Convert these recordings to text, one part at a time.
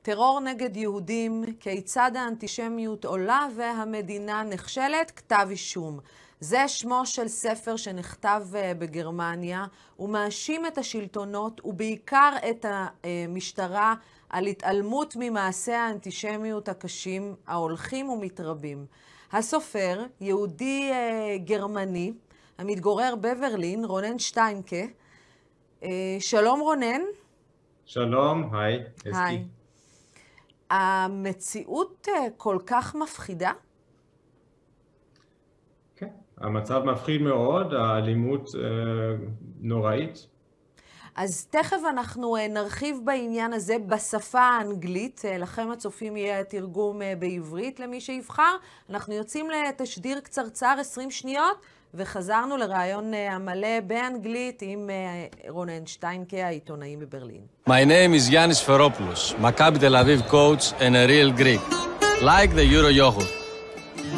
טרור נגד יהודים, כיצד האנטישמיות עולה והמדינה נכשלת, כתב אישום. זה שמו של ספר שנכתב בגרמניה. הוא מאשים את השלטונות ובעיקר את המשטרה על התעלמות ממעשי האנטישמיות הקשים ההולכים ומתרבים. הסופר, יהודי גרמני, המתגורר בברלין, רונן שטיינקה. שלום רונן. שלום, היי, אסתי. המציאות כל כך מפחידה? כן, המצב מפחיד מאוד, האלימות נוראית. אז תכף אנחנו נרחיב בעניין הזה בשפה האנגלית, לכם הצופים יהיה תרגום בעברית למי שיבחר. אנחנו יוצאים לתשדיר קצרצר 20 שניות, וחזרנו לרעיון המלא באנגלית עם רונן שטיינקה, העיתונאי בברלין. My name is Yannis Feropoulos, Maccabi Tel Aviv coach and a real Greek. Like the Euro yogurt.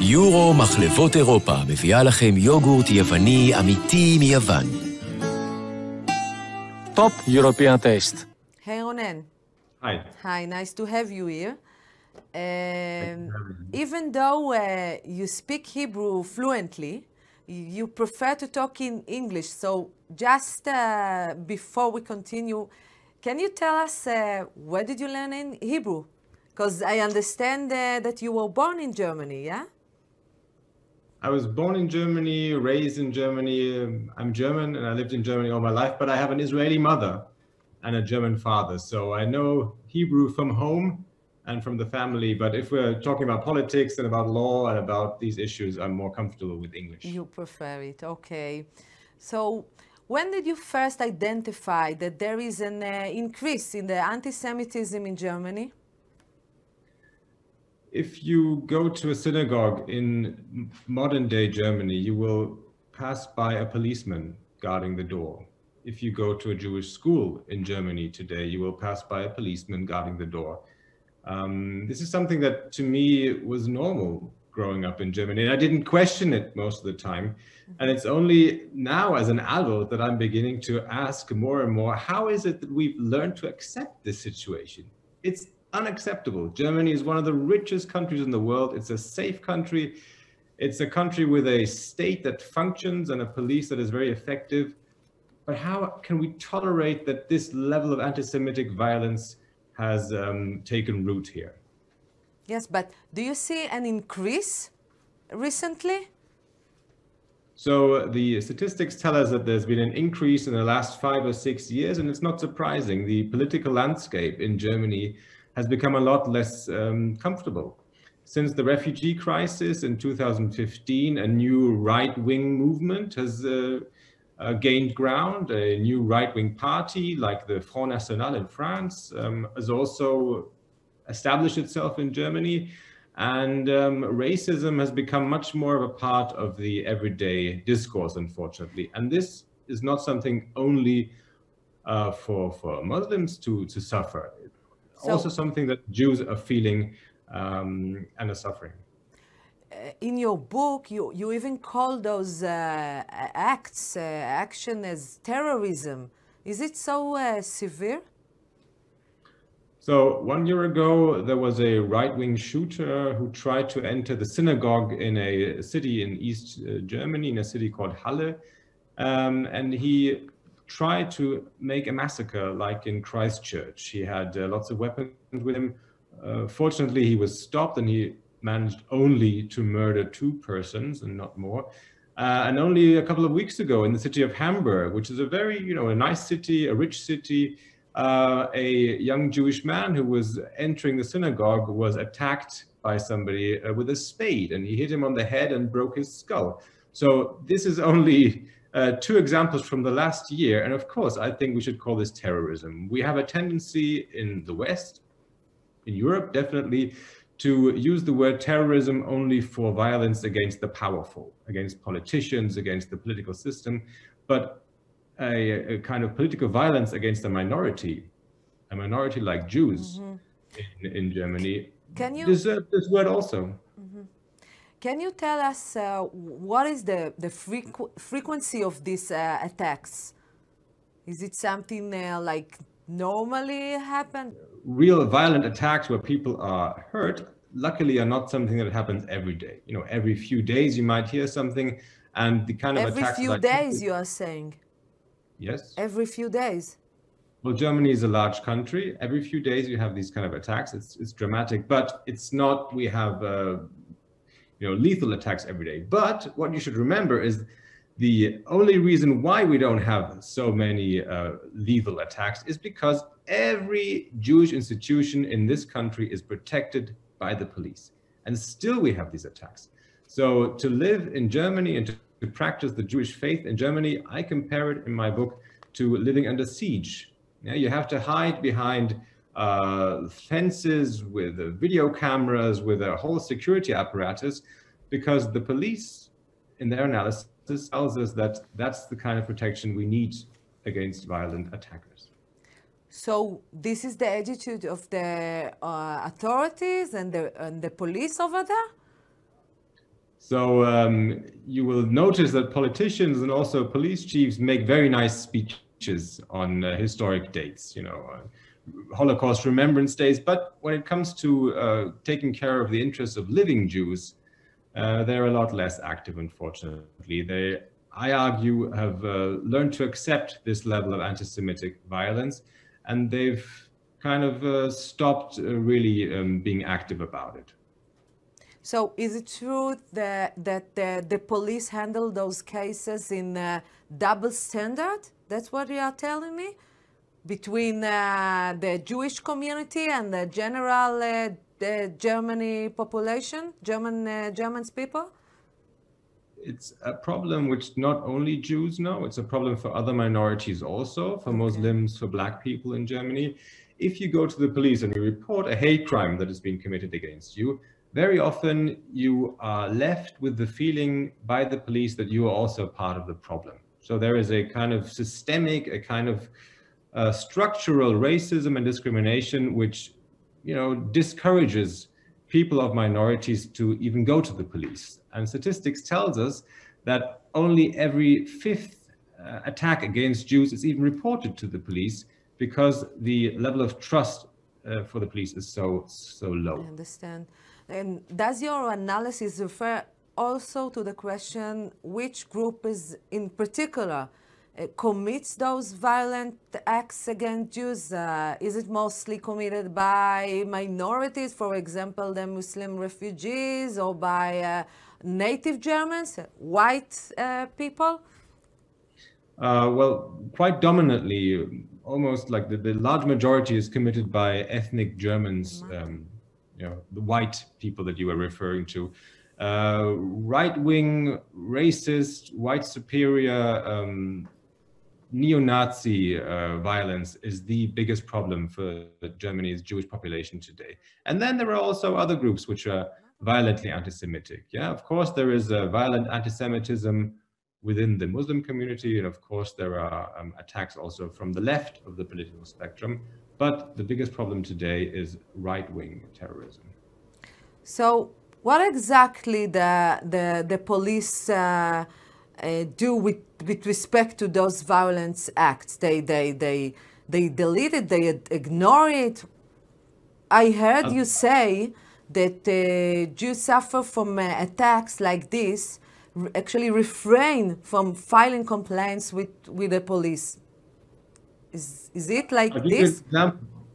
יורו מחלבות אירופה מביאה לכם יוגורט יווני אמיתי מיוון. Top European taste. Hey Ronen. Hi. Hi, nice to have you here. Even though you speak Hebrew fluently, you prefer to talk in English. So just before we continue, can you tell us where did you learn in Hebrew? Because I understand that you were born in Germany, yeah? I was born in Germany, raised in Germany. I'm German and I lived in Germany all my life, but I have an Israeli mother and a German father. So I know Hebrew from home and from the family, but if we're talking about politics and about law and about these issues, I'm more comfortable with English. You prefer it, okay. So when did you first identify that there is an increase in the anti-Semitism in Germany? If you go to a synagogue in modern day Germany, you will pass by a policeman guarding the door. If you go to a Jewish school in Germany today, you will pass by a policeman guarding the door. This is something that to me was normal growing up in Germany, and I didn't question it most of the time. And it's only now as an adult that I'm beginning to ask more and more, how is it that we've learned to accept this situation? It's unacceptable. Germany is one of the richest countries in the world. It's a safe country. It's a country with a state that functions and a police that is very effective. But how can we tolerate that this level of anti-Semitic violence has taken root here? Yes, but do you see an increase recently? So the statistics tell us that there's been an increase in the last 5 or 6 years, and it's not surprising. The political landscape in Germany has become a lot less comfortable. Since the refugee crisis in 2015, a new right-wing movement has gained ground. A new right-wing party like the Front National in France has also established itself in Germany. And racism has become much more of a part of the everyday discourse, unfortunately. And this is not something only for Muslims to suffer. Also something that Jews are feeling and are suffering. In your book, you even call those action as terrorism. Is it so severe? So 1 year ago, there was a right-wing shooter who tried to enter the synagogue in a city in East Germany, in a city called Halle. And he tried to make a massacre like in Christchurch. He had lots of weapons with him. Fortunately, he was stopped and he managed only to murder 2 persons and not more. And only a couple of weeks ago in the city of Hamburg, which is a very, a nice city, a rich city, a young Jewish man who was entering the synagogue was attacked by somebody with a spade, and he hit him on the head and broke his skull. So this is only 2 examples from the last year, and of course I think we should call this terrorism. We have a tendency in the West, in Europe definitely, to use the word terrorism only for violence against the powerful, against politicians, against the political system, but a kind of political violence against a minority like Jews in Germany, deserve this word also. Can you tell us what is the frequency of these attacks? Is it something like normally happen? Real violent attacks where people are hurt, luckily, are not something that happens every day. You know, every few days you might hear something, and the kind of attacks. Every few days, you are saying? Yes. Every few days. Well, Germany is a large country. Every few days you have these kind of attacks. It's dramatic, but it's not, we have lethal attacks every day. But what you should remember is the only reason why we don't have so many lethal attacks is because every Jewish institution in this country is protected by the police. And still we have these attacks. So to live in Germany and to practice the Jewish faith in Germany, I compare it in my book to living under siege. Yeah, you have to hide behind fences with video cameras, with a whole security apparatus, because the police, in their analysis, tells us that that's the kind of protection we need against violent attackers. So this is the attitude of the authorities and the police over there? So you will notice that politicians and also police chiefs make very nice speeches on historic dates, Holocaust remembrance days. But when it comes to taking care of the interests of living Jews, they're a lot less active, unfortunately. They, I argue, have learned to accept this level of anti-Semitic violence, and they've kind of stopped really being active about it. So is it true that the police handle those cases in double standard? That's what you are telling me? Between the Jewish community and the general the Germany population, Germans people? It's a problem which not only Jews know, it's a problem for other minorities also, for Muslims, for Black people in Germany. If you go to the police and you report a hate crime that has been committed against you, very often you are left with the feeling by the police that you are also part of the problem. So there is a kind of systemic, a kind of structural racism and discrimination which, discourages people of minorities to even go to the police. And statistics tells us that only every fifth attack against Jews is even reported to the police because the level of trust for the police is so low. I understand. And does your analysis refer also to the question which group is in particular commits those violent acts against Jews? Is it mostly committed by minorities, for example, the Muslim refugees, or by native Germans, white people? Well, quite dominantly, almost like the large majority is committed by ethnic Germans, the white people that you were referring to. Right-wing, racist, white superior, neo-Nazi violence is the biggest problem for Germany's Jewish population today. And then there are also other groups which are violently anti-Semitic. Yeah, of course, there is violent anti-Semitism within the Muslim community, and of course there are attacks also from the left of the political spectrum. But the biggest problem today is right-wing terrorism. So what exactly the police do with respect to those violence acts? They delete it, they ignore it. I heard you say that Jews suffer from attacks like this, actually refrain from filing complaints with the police. Is it like this?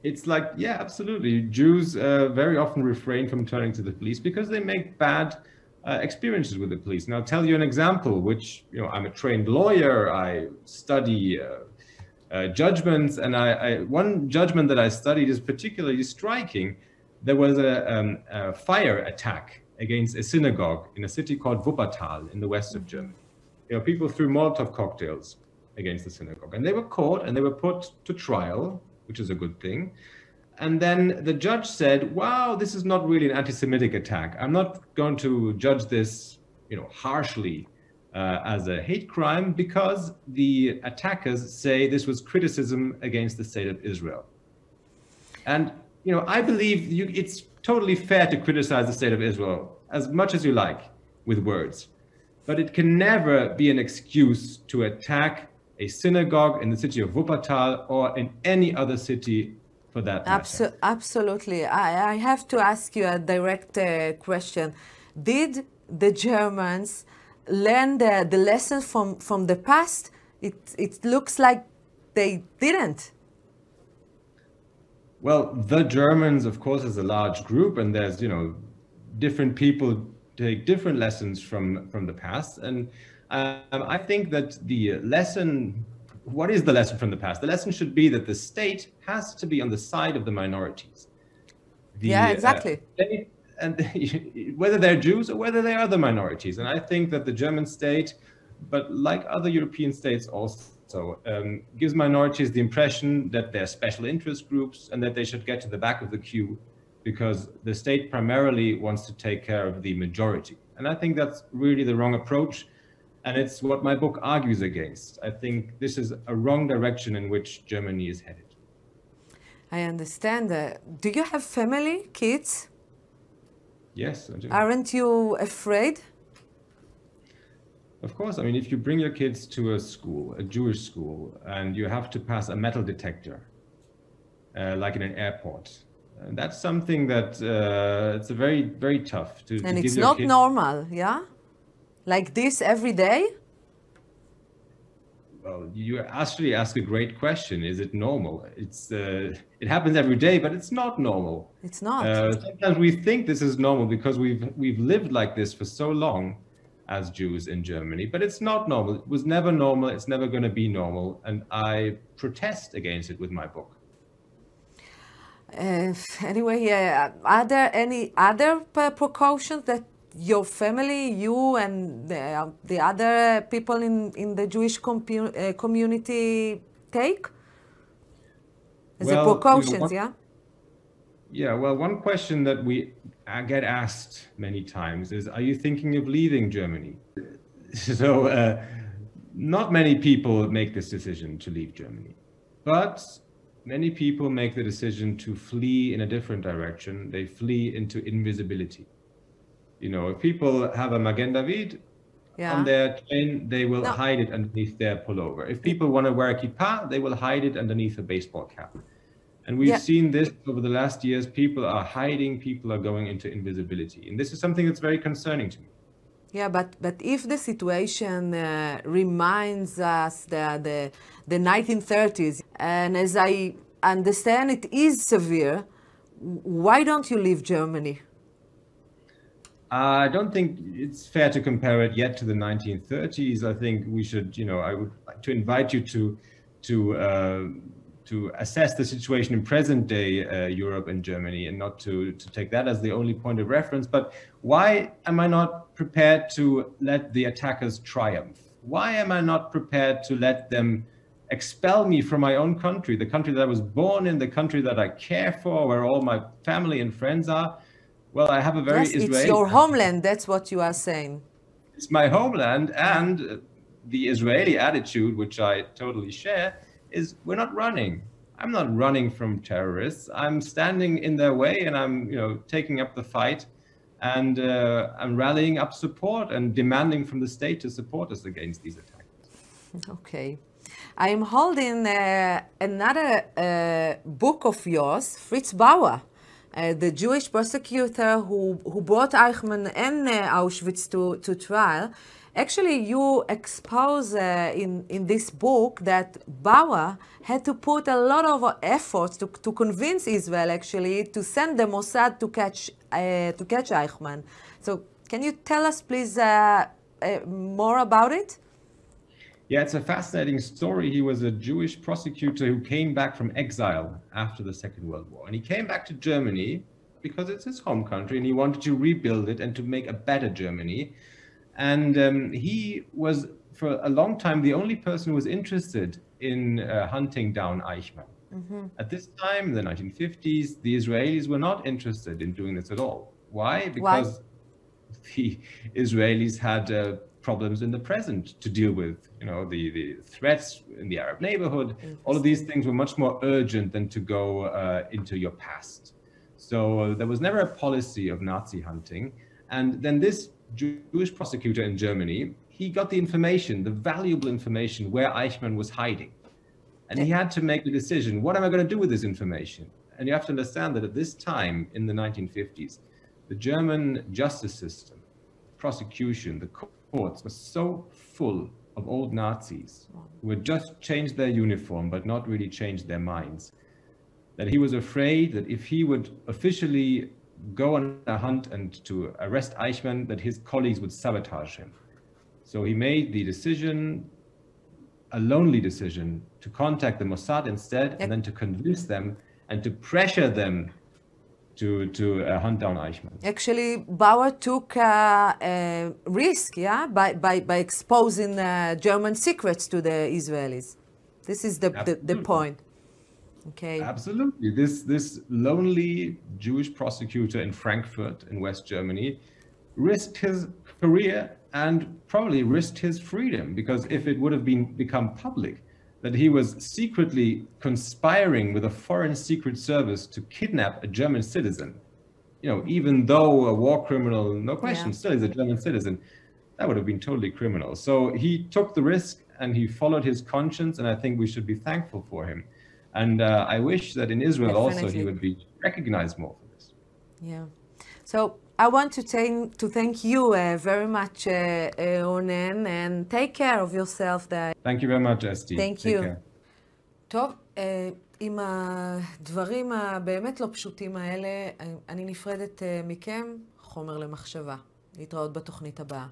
It's like, yeah, absolutely. Jews very often refrain from turning to the police because they make bad experiences with the police. And I'll tell you an example, which, I'm a trained lawyer, I study judgments, and one judgment that I studied is particularly striking. There was a fire attack against a synagogue in a city called Wuppertal in the west of Germany. People threw Molotov cocktails against the synagogue, and they were caught and they were put to trial, which is a good thing. And then the judge said, wow, this is not really an anti-Semitic attack. I'm not going to judge this, harshly as a hate crime because the attackers say this was criticism against the state of Israel. And, I believe it's totally fair to criticize the state of Israel as much as you like with words, but it can never be an excuse to attack a synagogue in the city of Wuppertal or in any other city for that matter. Absolutely. I have to ask you a direct question. Did the Germans learn the lesson from the past? It looks like they didn't. Well, the Germans, of course, is a large group, and there's, different people take different lessons from the past. And I think that the lesson, what is the lesson from the past? The lesson should be that the state has to be on the side of the minorities. Yeah, exactly. And whether they're Jews or whether they're other minorities. And I think that the German state, but like other European states also, gives minorities the impression that they're special interest groups and that they should get to the back of the queue because the state primarily wants to take care of the majority. And I think that's really the wrong approach. And it's what my book argues against. I think this is a wrong direction in which Germany is headed. I understand. Do you have family, kids? Yes, I do. Aren't you afraid? Of course. I mean, if you bring your kids to a school, a Jewish school, and you have to pass a metal detector, like in an airport, that's something that it's a very, very tough to And give it's your not kids. normal, yeah? Like this every day? Well, you actually ask a great question. Is it normal? It happens every day, but it's not normal. It's not. Sometimes we think this is normal because we've lived like this for so long as Jews in Germany, but it's not normal. It was never normal. It's never going to be normal. And I protest against it with my book. Anyway, are there any other precautions that your family, you and the other people in the Jewish community take? As a precautions, yeah? Yeah, well, one question that we get asked many times is, are you thinking of leaving Germany? So not many people make this decision to leave Germany, but many people make the decision to flee in a different direction. They flee into invisibility. If people have a Magen David on their train, they will hide it underneath their pullover. If people want to wear a kippah, they will hide it underneath a baseball cap. And we've seen this over the last years. People are hiding, people are going into invisibility. And this is something that's very concerning to me. Yeah, but if the situation reminds us the 1930s, and as I understand it is severe, why don't you leave Germany? I don't think it's fair to compare it yet to the 1930s. I think we should, I would like to invite you to assess the situation in present day Europe and Germany and not to take that as the only point of reference. But why am I not prepared to let the attackers triumph? Why am I not prepared to let them expel me from my own country, the country that I was born in, the country that I care for, where all my family and friends are? Well, I have a very Israeli... It's your homeland, that's what you are saying. It's my homeland, and the Israeli attitude, which I totally share, is we're not running. I'm not running from terrorists. I'm standing in their way, and I'm, taking up the fight, and I'm rallying up support and demanding from the state to support us against these attacks. Okay. I am holding another book of yours, Fritz Bauer, the Jewish prosecutor who brought Eichmann and Auschwitz to trial. Actually, you expose in this book that Bauer had to put a lot of efforts to convince Israel, actually, to send the Mossad to catch Eichmann. So, can you tell us, please, more about it? Yeah, it's a fascinating story. He was a Jewish prosecutor who came back from exile after the Second World War. And he came back to Germany because it's his home country, and he wanted to rebuild it and to make a better Germany. And he was, for a long time, the only person who was interested in hunting down Eichmann. Mm-hmm. At this time, in the 1950s, the Israelis were not interested in doing this at all. Why? Because the Israelis had problems in the present to deal with. The threats in the Arab neighborhood, all of these things were much more urgent than to go into your past. So there was never a policy of Nazi hunting. And then this Jewish prosecutor in Germany, he got the information, the valuable information where Eichmann was hiding. And he had to make the decision, what am I going to do with this information? And you have to understand that at this time in the 1950s, the German justice system, prosecution, the courts were so full of old Nazis who had just changed their uniform but not really changed their minds, that he was afraid that if he would officially go on a hunt and to arrest Eichmann, that his colleagues would sabotage him. So he made the decision, a lonely decision, to contact the Mossad instead, and then to convince them and to pressure them to hunt down Eichmann. Actually, Bauer took a risk, yeah, by exposing German secrets to the Israelis. This is the point. Okay. Absolutely. This lonely Jewish prosecutor in Frankfurt in West Germany risked his career and probably risked his freedom, because if it would have become public that he was secretly conspiring with a foreign secret service to kidnap a German citizen, you know, even though a war criminal, no question, still is a German citizen, that would have been totally criminal. So he took the risk and he followed his conscience, and I think we should be thankful for him. And I wish that in Israel also he would be recognized more for this. Yeah. So I want to thank you very much, Ronen, and take care of yourself there. Thank you very much, Asti. Thank you. טוב, עם הדברים הבאמת לא פשוטים האלה, אני נפרדת מכם, חומר למחשבה. להתראות בתוכנית הבאה.